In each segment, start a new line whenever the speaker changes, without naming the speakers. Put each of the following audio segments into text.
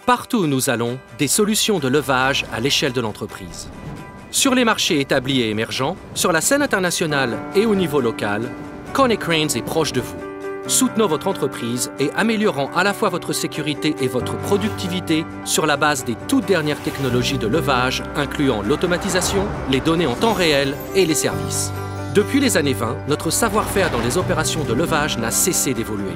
Partout où nous allons, des solutions de levage à l'échelle de l'entreprise. Sur les marchés établis et émergents, sur la scène internationale et au niveau local, Konecranes est proche de vous, soutenant votre entreprise et améliorant à la fois votre sécurité et votre productivité sur la base des toutes dernières technologies de levage, incluant l'automatisation, les données en temps réel et les services. Depuis les années 20, notre savoir-faire dans les opérations de levage n'a cessé d'évoluer.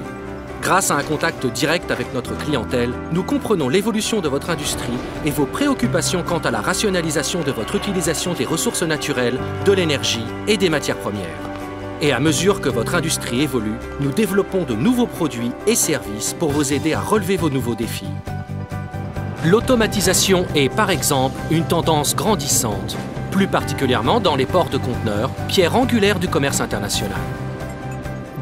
Grâce à un contact direct avec notre clientèle, nous comprenons l'évolution de votre industrie et vos préoccupations quant à la rationalisation de votre utilisation des ressources naturelles, de l'énergie et des matières premières. Et à mesure que votre industrie évolue, nous développons de nouveaux produits et services pour vous aider à relever vos nouveaux défis. L'automatisation est, par exemple, une tendance grandissante, plus particulièrement dans les ports de conteneurs, pierre angulaire du commerce international.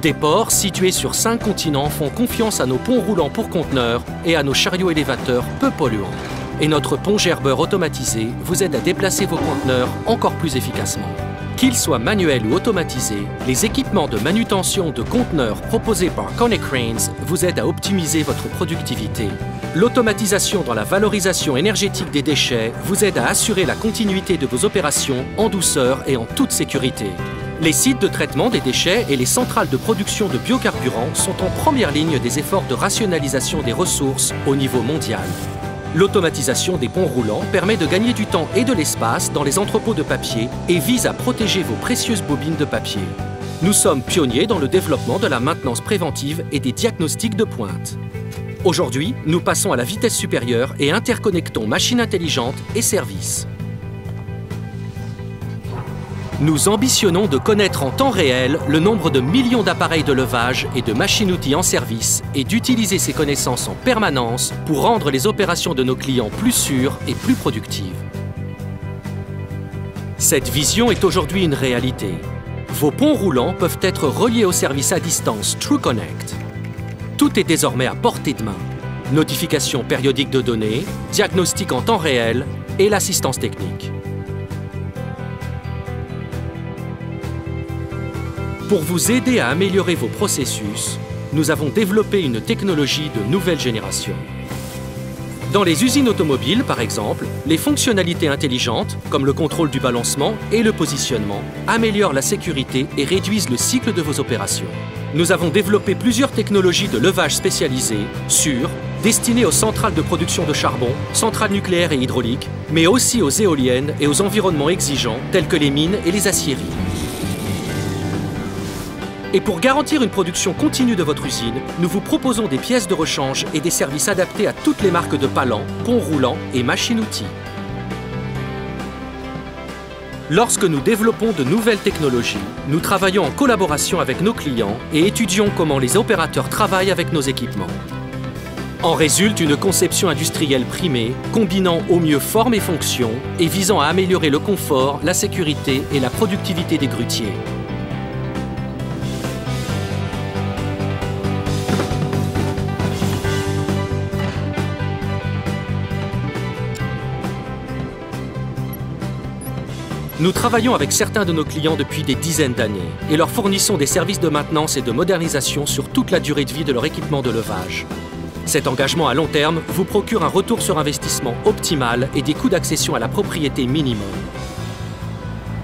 Des ports situés sur 5 continents font confiance à nos ponts roulants pour conteneurs et à nos chariots élévateurs peu polluants. Et notre pont gerbeur automatisé vous aide à déplacer vos conteneurs encore plus efficacement. Qu'ils soient manuels ou automatisés, les équipements de manutention de conteneurs proposés par Konecranes vous aident à optimiser votre productivité. L'automatisation dans la valorisation énergétique des déchets vous aide à assurer la continuité de vos opérations en douceur et en toute sécurité. Les sites de traitement des déchets et les centrales de production de biocarburants sont en première ligne des efforts de rationalisation des ressources au niveau mondial. L'automatisation des ponts roulants permet de gagner du temps et de l'espace dans les entrepôts de papier et vise à protéger vos précieuses bobines de papier. Nous sommes pionniers dans le développement de la maintenance préventive et des diagnostics de pointe. Aujourd'hui, nous passons à la vitesse supérieure et interconnectons machines intelligentes et services. Nous ambitionnons de connaître en temps réel le nombre de millions d'appareils de levage et de machines-outils en service et d'utiliser ces connaissances en permanence pour rendre les opérations de nos clients plus sûres et plus productives. Cette vision est aujourd'hui une réalité. Vos ponts roulants peuvent être reliés au service à distance TrueConnect. Tout est désormais à portée de main. Notification périodique de données, diagnostic en temps réel et l'assistance technique. Pour vous aider à améliorer vos processus, nous avons développé une technologie de nouvelle génération. Dans les usines automobiles, par exemple, les fonctionnalités intelligentes, comme le contrôle du balancement et le positionnement, améliorent la sécurité et réduisent le cycle de vos opérations. Nous avons développé plusieurs technologies de levage spécialisées, sûres, destinées aux centrales de production de charbon, centrales nucléaires et hydrauliques, mais aussi aux éoliennes et aux environnements exigeants tels que les mines et les aciéries. Et pour garantir une production continue de votre usine, nous vous proposons des pièces de rechange et des services adaptés à toutes les marques de palans, ponts roulants et machines-outils. Lorsque nous développons de nouvelles technologies, nous travaillons en collaboration avec nos clients et étudions comment les opérateurs travaillent avec nos équipements. En résulte une conception industrielle primée, combinant au mieux forme et fonction et visant à améliorer le confort, la sécurité et la productivité des grutiers. Nous travaillons avec certains de nos clients depuis des dizaines d'années et leur fournissons des services de maintenance et de modernisation sur toute la durée de vie de leur équipement de levage. Cet engagement à long terme vous procure un retour sur investissement optimal et des coûts d'accession à la propriété minimum.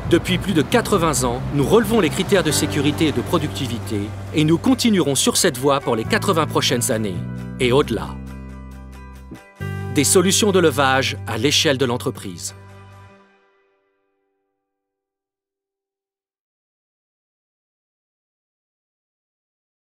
Depuis plus de 80 ans, nous relevons les critères de sécurité et de productivité et nous continuerons sur cette voie pour les 80 prochaines années et au-delà. Des solutions de levage à l'échelle de l'entreprise.